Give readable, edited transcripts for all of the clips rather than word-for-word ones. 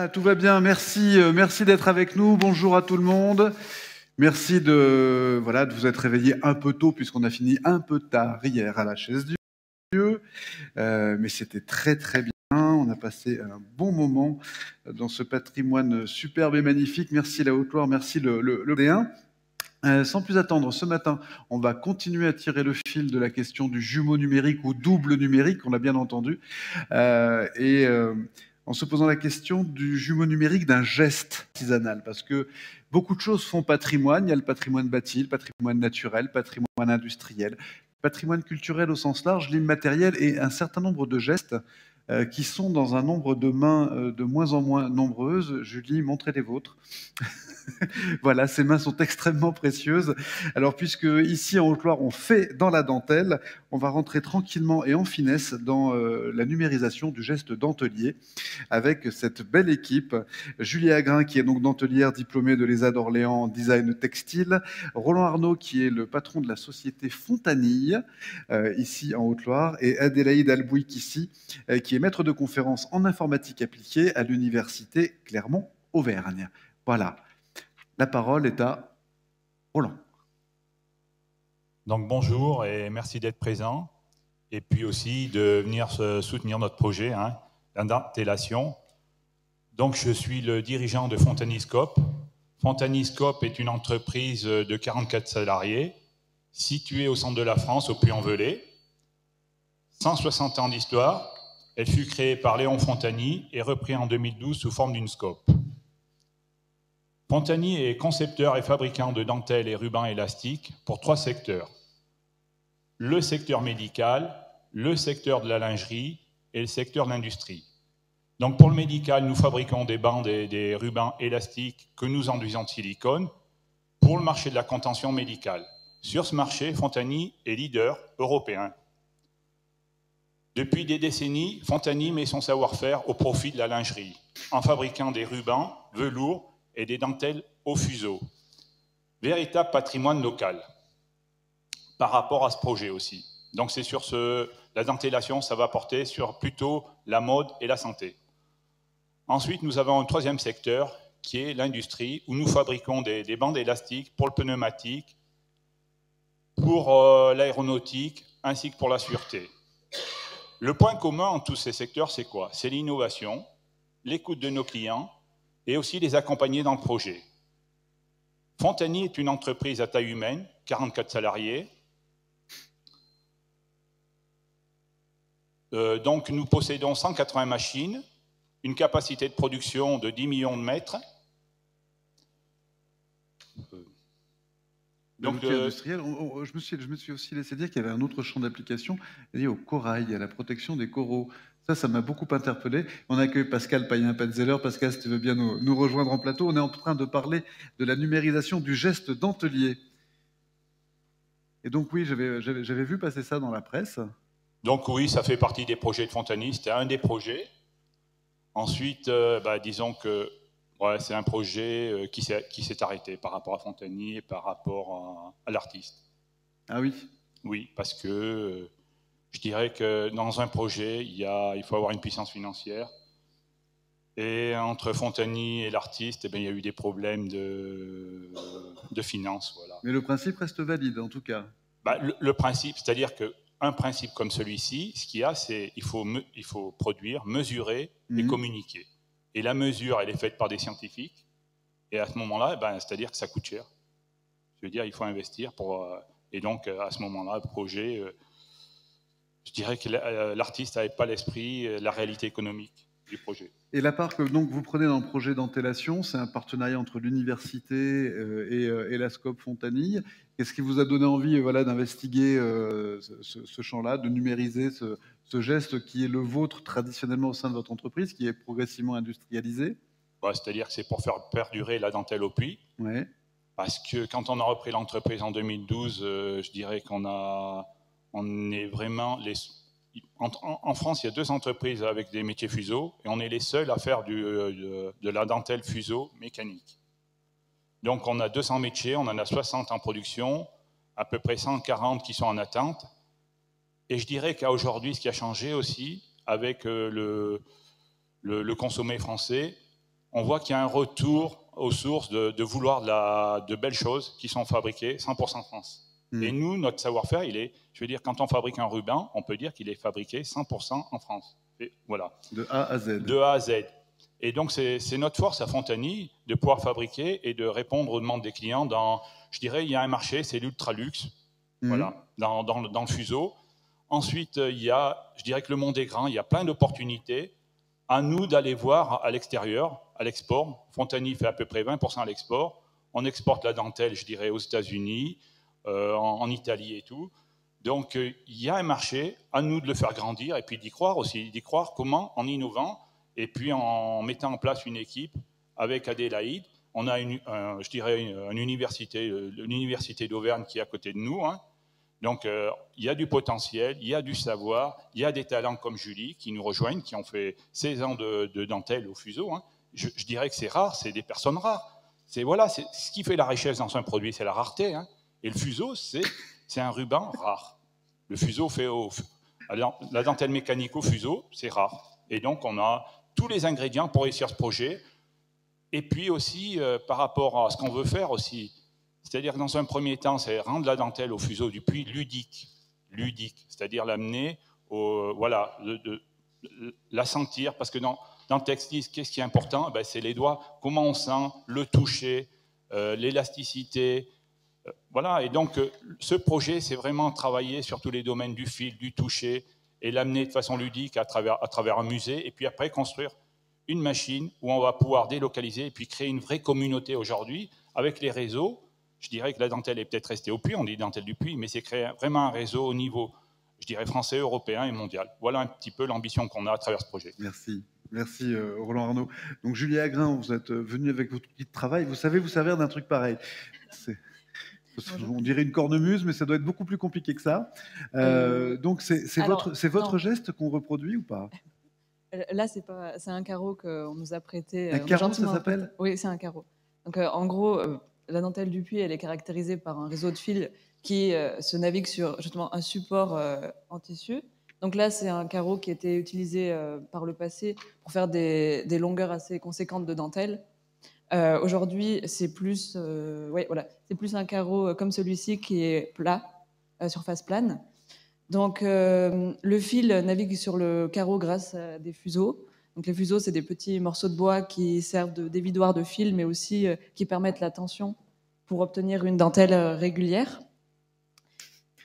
tout va bien. Merci, merci d'être avec nous. Bonjour à tout le monde. Merci de vous être réveillés un peu tôt puisqu'on a fini un peu tard hier à la Chaise Dieu. Mais c'était très très bien. On a passé un bon moment dans ce patrimoine superbe et magnifique. Merci la Haute-Loire, merci le D1. Sans plus attendre, ce matin, on va continuer à tirer le fil de la question du jumeau numérique ou double numérique, on l'a bien entendu, en se posant la question du jumeau numérique d'un geste artisanal, parce que beaucoup de choses font patrimoine. Il y a le patrimoine bâti, le patrimoine naturel, le patrimoine industriel, le patrimoine culturel au sens large, l'immatériel et un certain nombre de gestes qui sont dans un nombre de mains de moins en moins nombreuses. Julie, montrez les vôtres. Voilà, ces mains sont extrêmement précieuses. Alors, puisque ici en Haute-Loire, on fait dans la dentelle, on va rentrer tranquillement et en finesse dans la numérisation du geste dentelier avec cette belle équipe. Julie Agrin, qui est donc dentelière diplômée de l'ESA d'Orléans en design textile. Roland Arnaud, qui est le patron de la société Fontanille, ici en Haute-Loire. Et Adélaïde Albouic, ici, qui est maître de conférence en informatique appliquée à l'université Clermont-Auvergne. Voilà. La parole est à Roland. Donc bonjour et merci d'être présent et puis aussi de venir soutenir notre projet, la dentellation. Donc je suis le dirigeant de Fontaniscope. Fontaniscope est une entreprise de 44 salariés située au centre de la France, au Puy-en-Velay. 160 ans d'histoire. Elle fut créée par Léon Fontani et reprise en 2012 sous forme d'une scope. Fontani est concepteur et fabricant de dentelles et rubans élastiques pour 3 secteurs. Le secteur médical, le secteur de la lingerie et le secteur de l'industrie. Donc pour le médical, nous fabriquons des bandes et des rubans élastiques que nous enduisons de silicone pour le marché de la contention médicale. Sur ce marché, Fontani est leader européen. Depuis des décennies, Fontani met son savoir-faire au profit de la lingerie en fabriquant des rubans, velours et des dentelles au fuseau. Véritable patrimoine local par rapport à ce projet aussi. Donc c'est sur la dentellation, ça va porter sur plutôt la mode et la santé. Ensuite, nous avons un 3e secteur qui est l'industrie où nous fabriquons des bandes élastiques pour le pneumatique, pour l'aéronautique ainsi que pour la sûreté. Le point commun en tous ces secteurs, c'est quoi? C'est l'innovation, l'écoute de nos clients et aussi les accompagner dans le projet. Fontani est une entreprise à taille humaine, 44 salariés. Donc nous possédons 180 machines, une capacité de production de 10 millions de mètres. Donc, industriel, je me suis aussi laissé dire qu'il y avait un autre champ d'application lié au corail, à la protection des coraux. Ça m'a beaucoup interpellé. On accueille Pascal Payen-Petzeler. Pascal, si tu veux bien nous rejoindre en plateau. On est en train de parler de la numérisation du geste dentelier. Et donc oui, j'avais vu passer ça dans la presse. Donc oui, ça fait partie des projets de Fontani. C'était un des projets. Ensuite, disons que c'est un projet qui s'est arrêté par rapport à Fontani et par rapport à l'artiste. Ah oui? Oui, parce que je dirais que dans un projet, il faut avoir une puissance financière. Et entre Fontani et l'artiste, il y a eu des problèmes de finances. Voilà. Mais le principe reste valide, en tout cas. Le principe, c'est-à-dire qu'un principe comme celui-ci, ce qu'il y a, c'est qu'il faut produire, mesurer et communiquer. Et la mesure, elle est faite par des scientifiques. Et à ce moment-là, c'est-à-dire que ça coûte cher. Je veux dire, il faut investir pour... et donc, à ce moment-là, le projet... je dirais que l'artiste n'avait pas l'esprit, la réalité économique du projet. Et la part que donc, vous prenez dans le projet dentellation, c'est un partenariat entre l'université et la Scope Fontanille. Qu'est-ce qui vous a donné envie d'investiguer ce champ-là, de numériser ce geste qui est le vôtre traditionnellement au sein de votre entreprise, qui est progressivement industrialisé? C'est-à-dire que c'est pour faire perdurer la dentelle au puits. Ouais. Parce que quand on a repris l'entreprise en 2012, je dirais on est vraiment... En France, il y a 2 entreprises avec des métiers fuseaux et on est les seuls à faire de la dentelle fuseau mécanique. Donc on a 200 métiers, on en a 60 en production, à peu près 140 qui sont en attente. Et je dirais qu'à aujourd'hui, ce qui a changé aussi avec le consommé français, on voit qu'il y a un retour aux sources de vouloir de belles choses qui sont fabriquées 100% en France. Et nous, notre savoir-faire, je veux dire, quand on fabrique un ruban, on peut dire qu'il est fabriqué 100% en France. Et voilà. De A à Z. De A à Z. Et donc, c'est notre force à Fontagny de pouvoir fabriquer et de répondre aux demandes des clients dans, je dirais, il y a un marché, c'est l'ultra-luxe, voilà, dans le fuseau. Ensuite, je dirais que le monde est grand, il y a plein d'opportunités. À nous d'aller voir à l'extérieur, à l'export. Fontagny fait à peu près 20% à l'export. On exporte la dentelle, je dirais, aux États-Unis, en Italie et tout. Donc, il y a un marché, à nous de le faire grandir et puis d'y croire aussi. D'y croire comment? En innovant et puis en mettant en place une équipe avec Adélaïde. On a, je dirais, une université, l'université d'Auvergne qui est à côté de nous. Hein. Donc, il y a du potentiel, il y a du savoir, il y a des talents comme Julie qui nous rejoignent, qui ont fait 16 ans de dentelle au fuseau. Hein. Je dirais que c'est rare, c'est des personnes rares. Voilà, c'est ce qui fait la richesse dans un produit, c'est la rareté. Hein. Et le fuseau, c'est un ruban rare. Le fuseau la dentelle mécanique au fuseau, c'est rare. Et donc, on a tous les ingrédients pour réussir ce projet. Et puis aussi, par rapport à ce qu'on veut faire aussi, c'est-à-dire que dans un premier temps, c'est rendre la dentelle au fuseau du puits ludique, c'est-à-dire l'amener, voilà, la sentir, parce que dans le textile, qu'est-ce qui est important? Ben, c'est les doigts, comment on sent, le toucher, l'élasticité, voilà. Et donc, ce projet, c'est vraiment travailler sur tous les domaines du fil, du toucher, et l'amener de façon ludique à travers un musée, et puis après construire une machine où on va pouvoir délocaliser et puis créer une vraie communauté aujourd'hui avec les réseaux. Je dirais que la dentelle est peut-être restée au puits, on dit dentelle du puits, mais c'est créer vraiment un réseau au niveau, je dirais, français, européen et mondial. Voilà un petit peu l'ambition qu'on a à travers ce projet. Merci. Merci Roland Arnaud. Donc Julie Agrin, vous êtes venu avec votre outil de travail. Vous savez vous servir d'un truc pareil. On dirait une cornemuse, mais ça doit être beaucoup plus compliqué que ça. Donc c'est votre geste qu'on reproduit ou pas? Là, c'est un carreau qu'on nous a prêté. Un carreau, ça s'appelle? Oui, c'est un carreau. Donc, en gros, la dentelle du puits, elle est caractérisée par un réseau de fils qui se navigue sur justement un support en tissu. Donc là, c'est un carreau qui a été utilisé par le passé pour faire des longueurs assez conséquentes de dentelle. Aujourd'hui, c'est plus un carreau comme celui-ci qui est plat, surface plane. Donc, le fil navigue sur le carreau grâce à des fuseaux. Donc, les fuseaux, c'est des petits morceaux de bois qui servent de dévidoir de fil, mais aussi qui permettent la tension pour obtenir une dentelle régulière.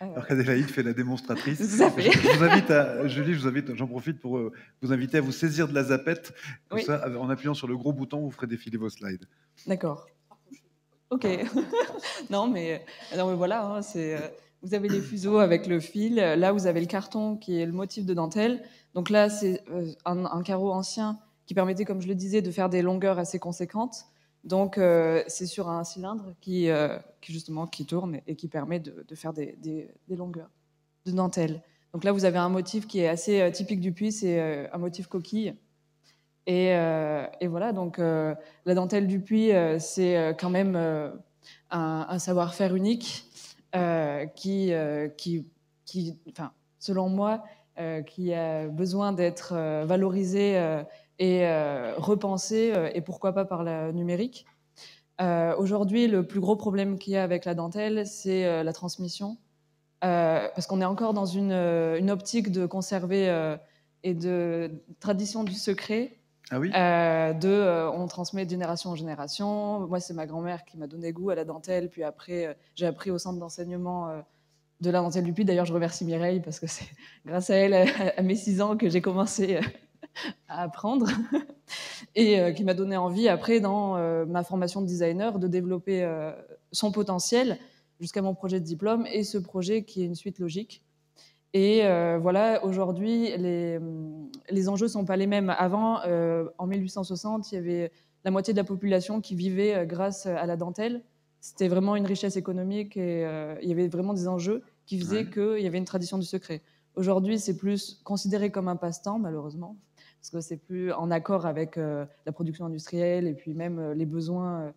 Alors qu'Adélaïde fait la démonstratrice. Tout à fait. Julie, j'en profite pour vous inviter à vous saisir de la zapette. Comme Oui. ça, en appuyant sur le gros bouton, vous ferez défiler vos slides. D'accord. Ok. non, mais voilà, hein, vous avez les fuseaux avec le fil. Là, vous avez le carton qui est le motif de dentelle. Donc là, c'est un carreau ancien qui permettait, comme je le disais, de faire des longueurs assez conséquentes. Donc, c'est sur un cylindre qui tourne et qui permet de faire des longueurs de dentelle. Donc là, vous avez un motif qui est assez typique du puits, c'est un motif coquille. Et voilà, donc la dentelle du puits, c'est quand même un savoir-faire unique qui, selon moi, qui a besoin d'être valorisé et repensé, et pourquoi pas par la numérique. Aujourd'hui, le plus gros problème qu'il y a avec la dentelle, c'est la transmission, parce qu'on est encore dans une optique de conserver et de tradition du secret. Ah oui. On transmet de génération en génération. Moi, c'est ma grand-mère qui m'a donné goût à la dentelle, puis après, j'ai appris au centre d'enseignement de la dentelle du puits. D'ailleurs, je remercie Mireille parce que c'est grâce à elle, à mes 6 ans, que j'ai commencé à apprendre et qui m'a donné envie après, dans ma formation de designer, de développer son potentiel jusqu'à mon projet de diplôme et ce projet qui est une suite logique. Et voilà, aujourd'hui, les enjeux ne sont pas les mêmes. Avant, en 1860, il y avait la moitié de la population qui vivait grâce à la dentelle. C'était vraiment une richesse économique et il y avait vraiment des enjeux qui faisaient qu'il y avait une tradition du secret. Aujourd'hui, c'est plus considéré comme un passe-temps, malheureusement, parce que c'est plus en accord avec la production industrielle et puis même les besoins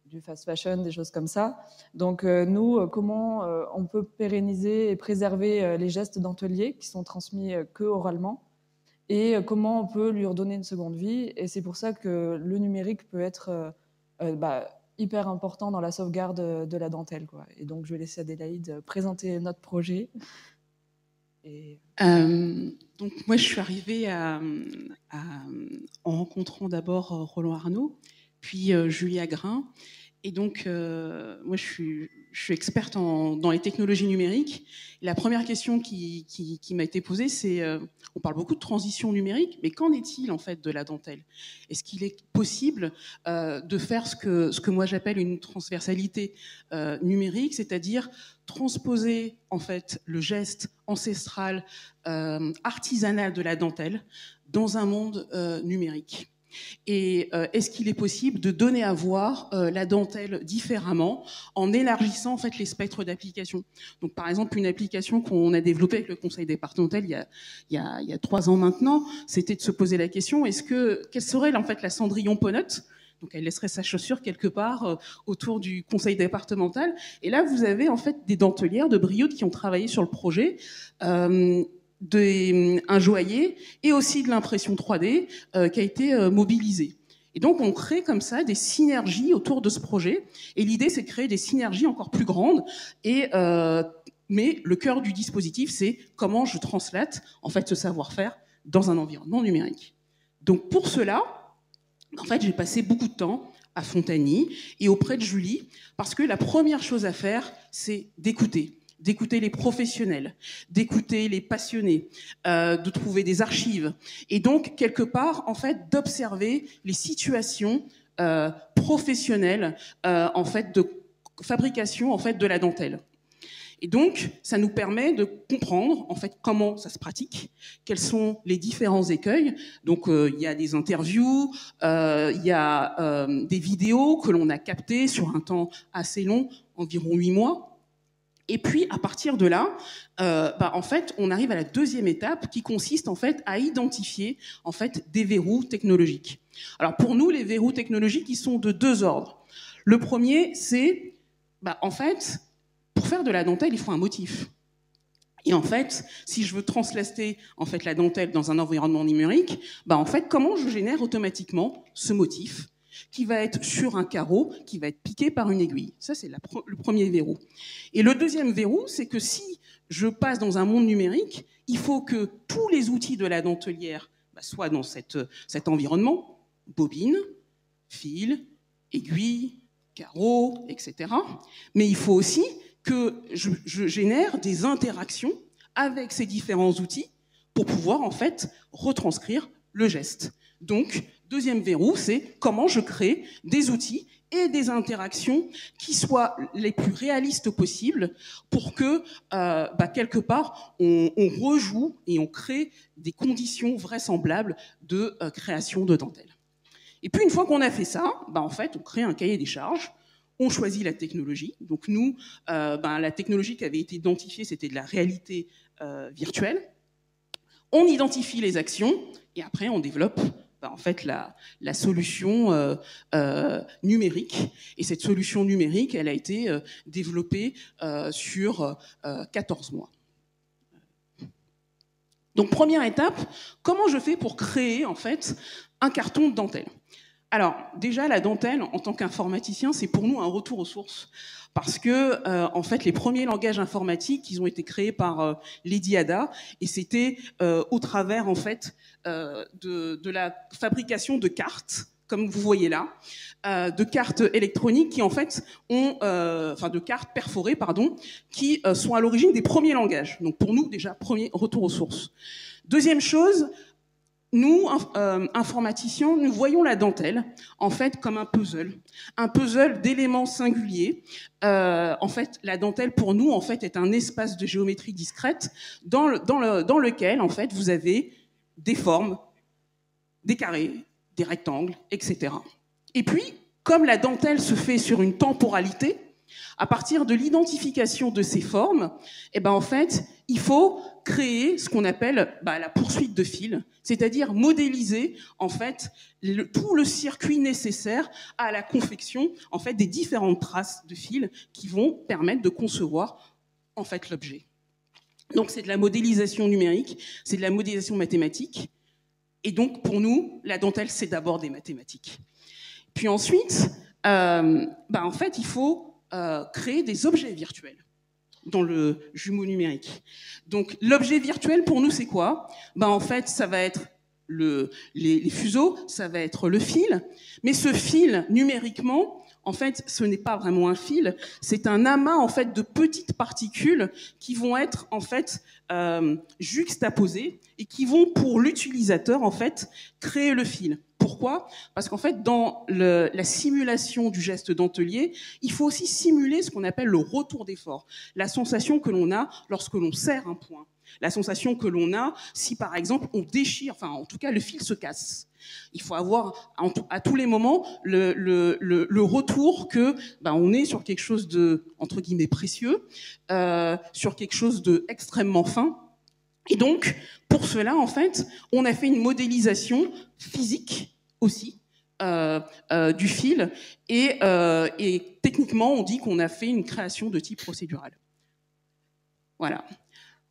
du fast fashion, des choses comme ça. Donc nous, comment on peut pérenniser et préserver les gestes denteliers qui sont transmis que oralement et comment on peut lui redonner une seconde vie. Et c'est pour ça que le numérique peut être hyper important dans la sauvegarde de la dentelle, quoi. Et donc, je vais laisser Adélaïde présenter notre projet. Donc moi, je suis arrivée en rencontrant d'abord Roland Arnaud, puis Julie Agrin. Et donc, moi, je suis experte dans les technologies numériques. Et la première question qui m'a été posée, c'est, on parle beaucoup de transition numérique, mais qu'en est-il en fait de la dentelle? Est-ce qu'il est possible de faire ce que moi j'appelle une transversalité numérique, c'est-à-dire transposer en fait le geste ancestral, artisanal de la dentelle dans un monde numérique? Et est-ce qu'il est possible de donner à voir la dentelle différemment en élargissant en fait les spectres d'application? Donc par exemple, une application qu'on a développée avec le conseil départemental il y a 3 ans maintenant, c'était de se poser la question, quelle serait en fait la Cendrillon Ponote? Donc elle laisserait sa chaussure quelque part autour du conseil départemental. Et là, vous avez en fait des dentelières de Brioude qui ont travaillé sur le projet, un joaillier et aussi de l'impression 3D qui a été mobilisée. Et donc on crée comme ça des synergies autour de ce projet. Et l'idée, c'est de créer des synergies encore plus grandes. Mais le cœur du dispositif, c'est comment je translate en fait ce savoir-faire dans un environnement numérique. Donc pour cela, en fait, j'ai passé beaucoup de temps à Fontagny et auprès de Julie, parce que la première chose à faire, c'est d'écouter les professionnels, d'écouter les passionnés, de trouver des archives, et donc quelque part, en fait, d'observer les situations professionnelles, en fait, de fabrication, en fait, de la dentelle. Et donc, ça nous permet de comprendre en fait comment ça se pratique, quels sont les différents écueils. Donc, il y a des interviews, il y a des vidéos que l'on a captées sur un temps assez long, environ 8 mois. Et puis, à partir de là, en fait, on arrive à la deuxième étape qui consiste en fait à identifier en fait des verrous technologiques. Alors, pour nous, les verrous technologiques, ils sont de 2 ordres. Le premier, c'est, en fait, pour faire de la dentelle, il faut un motif. Et en fait, si je veux translater en fait la dentelle dans un environnement numérique, en fait, comment je génère automatiquement ce motif qui va être sur un carreau, qui va être piqué par une aiguille. Ça, c'est le premier verrou. Et le deuxième verrou, c'est que si je passe dans un monde numérique, il faut que tous les outils de la dentelière soient dans cet environnement, bobine, fil, aiguille, carreau, etc. Mais il faut aussi que je génère des interactions avec ces différents outils pour pouvoir en fait retranscrire le geste. Donc, deuxième verrou, c'est comment je crée des outils et des interactions qui soient les plus réalistes possibles pour que, quelque part, on rejoue et on crée des conditions vraisemblables de création de dentelle. Et puis, une fois qu'on a fait ça, en fait, on crée un cahier des charges. On choisit la technologie. Donc nous, la technologie qui avait été identifiée, c'était de la réalité virtuelle. On identifie les actions et après on développe en fait la solution numérique. Et cette solution numérique, elle a été développée sur 14 mois. Donc première étape, comment je fais pour créer en fait un carton de dentelle? Alors, déjà, la dentelle, en tant qu'informaticien, c'est pour nous un retour aux sources. Parce que, en fait, les premiers langages informatiques, ils ont été créés par Lady Ada, et c'était au travers, en fait, de la fabrication de cartes, comme vous voyez là, de cartes électroniques qui, en fait, de cartes perforées, pardon, qui sont à l'origine des premiers langages. Donc, pour nous, déjà, premier retour aux sources. Deuxième chose, nous, informaticiens, nous voyons la dentelle, en fait, comme un puzzle d'éléments singuliers. En fait, la dentelle, pour nous, en fait, est un espace de géométrie discrète dans lequel, en fait, vous avez des formes, des carrés, des rectangles, etc. Et puis, comme la dentelle se fait sur une temporalité, à partir de l'identification de ces formes, en fait, il faut créer ce qu'on appelle la poursuite de fil, c'est-à-dire modéliser en fait tout le circuit nécessaire à la confection en fait des différentes traces de fil qui vont permettre de concevoir en fait l'objet. Donc c'est de la modélisation numérique, c'est de la modélisation mathématique. Et donc, pour nous, la dentelle, c'est d'abord des mathématiques. Puis ensuite, en fait, il faut créer des objets virtuels dans le jumeau numérique. Donc, l'objet virtuel, pour nous, c'est quoi? En fait, ça va être les fuseaux, ça va être le fil. Mais ce fil, numériquement, en fait, ce n'est pas vraiment un fil, c'est un amas en fait de petites particules qui vont être en fait juxtaposées et qui vont pour l'utilisateur en fait créer le fil. Pourquoi? Parce qu'en fait, dans la simulation du geste dentelier, il faut aussi simuler ce qu'on appelle le retour d'effort, la sensation que l'on a lorsque l'on serre un point, la sensation que l'on a si par exemple on déchire, enfin en tout cas le fil se casse. Il faut avoir à tous les moments le retour que on est sur quelque chose de entre guillemets précieux, sur quelque chose de extrêmement fin. Et donc pour cela en fait, on a fait une modélisation physique aussi du fil et techniquement on dit qu'on a fait une création de type procédural. Voilà.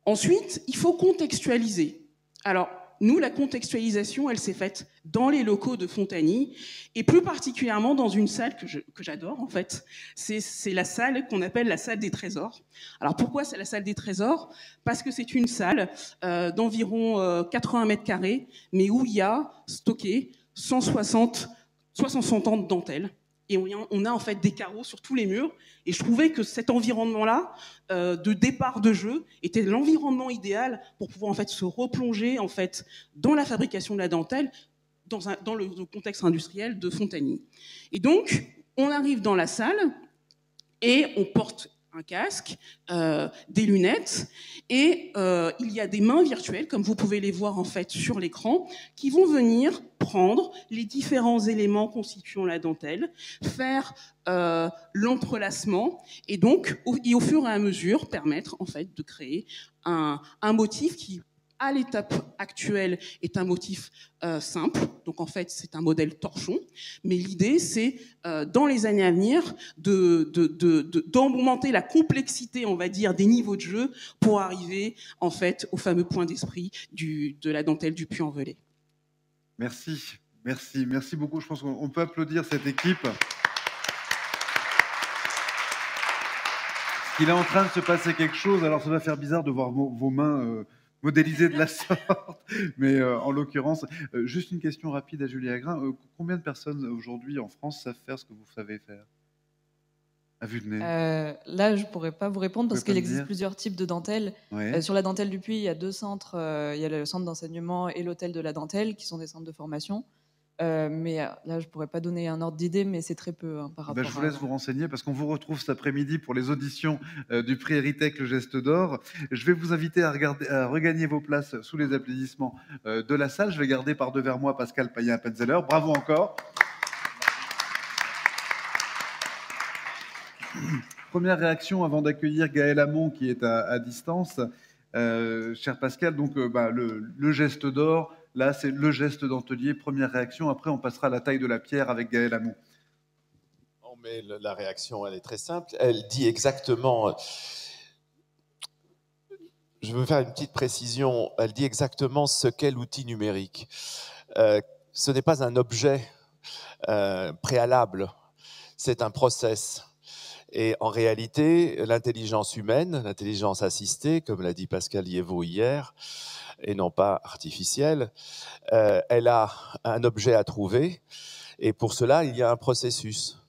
Ensuite, il faut contextualiser. Alors nous, la contextualisation, elle s'est faite dans les locaux de Fontagny, et plus particulièrement dans une salle que j'adore, en fait. C'est la salle qu'on appelle la salle des trésors. Alors pourquoi c'est la salle des trésors? Parce que c'est une salle d'environ 80 mètres carrés, mais où il y a stocké 160 ans de dentelle. Et on a en fait des carreaux sur tous les murs. Et je trouvais que cet environnement-là, de départ de jeu, était l'environnement idéal pour pouvoir en fait se replonger en fait dans la fabrication de la dentelle, dans le contexte industriel de Fontagny. Et donc, on arrive dans la salle et on porte un casque, des lunettes, et il y a des mains virtuelles, comme vous pouvez les voir en fait sur l'écran, qui vont venir prendre les différents éléments constituant la dentelle, faire l'entrelacement, et donc au fur et à mesure permettre en fait de créer un motif qui, à l'étape actuelle, est un motif simple. Donc en fait, c'est un modèle torchon. Mais l'idée, c'est dans les années à venir d'augmenter la complexité, on va dire, des niveaux de jeu pour arriver en fait au fameux point d'esprit de la dentelle du Puy-en-Velay. Merci beaucoup. Je pense qu'on peut applaudir cette équipe. Il est en train de se passer quelque chose. Alors ça va faire bizarre de voir vos mains modélisées de la sorte, mais en l'occurrence, juste une question rapide à Julie Agrin. Combien de personnes aujourd'hui en France savent faire ce que vous savez faire à vue de nez? Là, je ne pourrais pas vous répondre parce qu'il existe plusieurs types de dentelles. Ouais. Sur la dentelle du Puy, il y a 2 centres. Il y a le centre d'enseignement et l'hôtel de la dentelle qui sont des centres de formation. Mais là, je ne pourrais pas donner un ordre d'idée, mais c'est très peu par rapport Je vous laisse vous renseigner parce qu'on vous retrouve cet après-midi pour les auditions du prix Héritek Le Geste d'Or. Je vais vous inviter à regagner vos places sous les applaudissements de la salle. Je vais garder par devers moi Pascal Payen-Penzeller. Bravo encore. Première réaction avant d'accueillir Gaël Hamon qui est à distance. Cher Pascal, donc le Geste d'Or, là c'est le geste dentelier, première réaction. Après on passera à la taille de la pierre avec Gaël Hamon. Mais la réaction, elle est très simple. Elle dit exactement... Je veux faire une petite précision. Elle dit exactement ce qu'est l'outil numérique. Ce n'est pas un objet préalable, c'est un process. Et en réalité, l'intelligence humaine, l'intelligence assistée, comme l'a dit Pascal Liévaux hier, et non pas artificielle, elle a un objet à trouver, et pour cela, il y a un processus.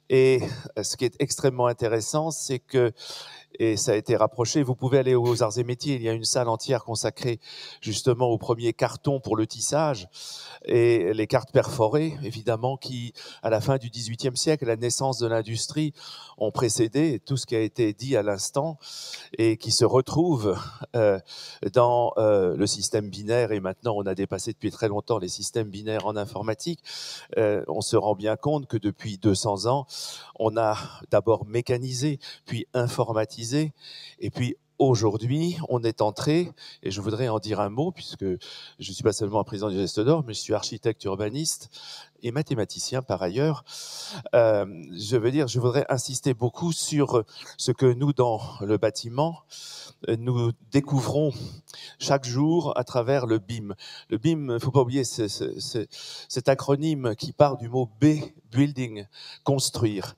Et ce qui est extrêmement intéressant, c'est que, et ça a été rapproché, vous pouvez aller aux Arts et Métiers, il y a une salle entière consacrée justement au premier carton pour le tissage, et les cartes perforées, évidemment, qui, à la fin du XVIIIe siècle, la naissance de l'industrie, ont précédé tout ce qui a été dit à l'instant, et qui se retrouve dans le système binaire, et maintenant on a dépassé depuis très longtemps les systèmes binaires en informatique. On se rend bien compte que depuis 200 ans, on a d'abord mécanisé, puis informatisé, et puis aujourd'hui, on est entré, et je voudrais en dire un mot, puisque je ne suis pas seulement un président du Geste d'Or, mais je suis architecte urbaniste et mathématicien par ailleurs. Je voudrais insister beaucoup sur ce que nous, dans le bâtiment, nous découvrons chaque jour à travers le BIM. Le BIM, il ne faut pas oublier cet acronyme qui part du mot B, building, construire.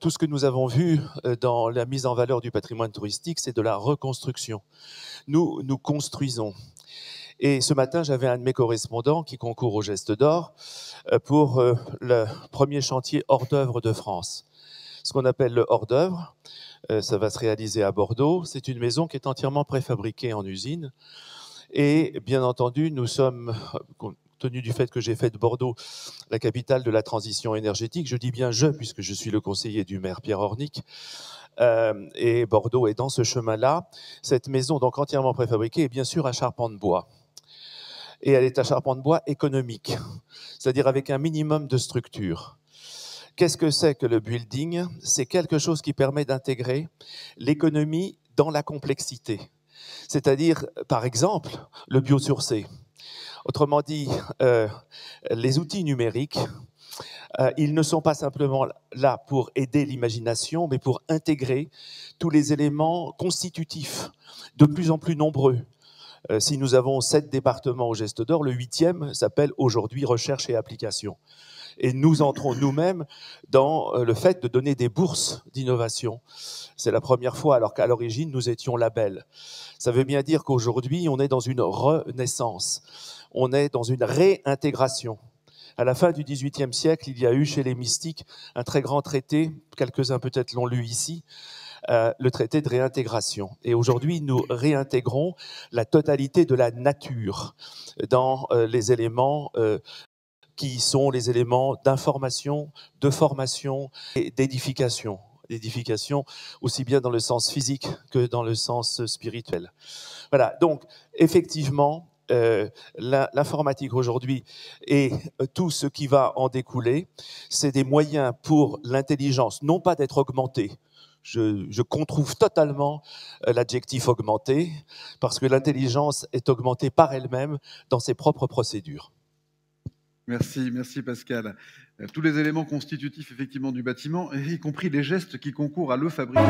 Tout ce que nous avons vu dans la mise en valeur du patrimoine touristique, c'est de la reconstruction. Nous construisons. Et ce matin, j'avais un de mes correspondants qui concourt au Geste d'Or pour le premier chantier hors d'œuvre de France. Ce qu'on appelle le hors d'œuvre, ça va se réaliser à Bordeaux. C'est une maison qui est entièrement préfabriquée en usine. Et bien entendu, nous sommes, compte tenu du fait que j'ai fait de Bordeaux la capitale de la transition énergétique, je dis bien je, puisque je suis le conseiller du maire Pierre Ornic, et Bordeaux est dans ce chemin-là. Cette maison, donc entièrement préfabriquée, est bien sûr à charpente de bois. Et elle est à charpente de bois économique, c'est-à-dire avec un minimum de structure. Qu'est-ce que c'est que le building? C'est quelque chose qui permet d'intégrer l'économie dans la complexité. C'est-à-dire, par exemple, le biosourcé. Autrement dit, les outils numériques, ils ne sont pas simplement là pour aider l'imagination, mais pour intégrer tous les éléments constitutifs, de plus en plus nombreux. Si nous avons 7 départements au Geste d'Or, le 8e s'appelle aujourd'hui Recherche et Application. Et nous entrons nous-mêmes dans le fait de donner des bourses d'innovation. C'est la première fois, alors qu'à l'origine, nous étions label. Ça veut bien dire qu'aujourd'hui, on est dans une renaissance. On est dans une réintégration. À la fin du XVIIIe siècle, il y a eu chez les mystiques un très grand traité, quelques-uns peut-être l'ont lu ici, le traité de réintégration. Et aujourd'hui, nous réintégrons la totalité de la nature dans les éléments qui sont les éléments d'information, de formation et d'édification. D'édification aussi bien dans le sens physique que dans le sens spirituel. Voilà, donc effectivement, l'informatique aujourd'hui et tout ce qui va en découler, c'est des moyens pour l'intelligence, non pas d'être augmentée. Je controuve totalement l'adjectif augmenté, parce que l'intelligence est augmentée par elle-même dans ses propres procédures. Merci Pascal. Tous les éléments constitutifs effectivement du bâtiment, y compris les gestes qui concourent à le fabriquer.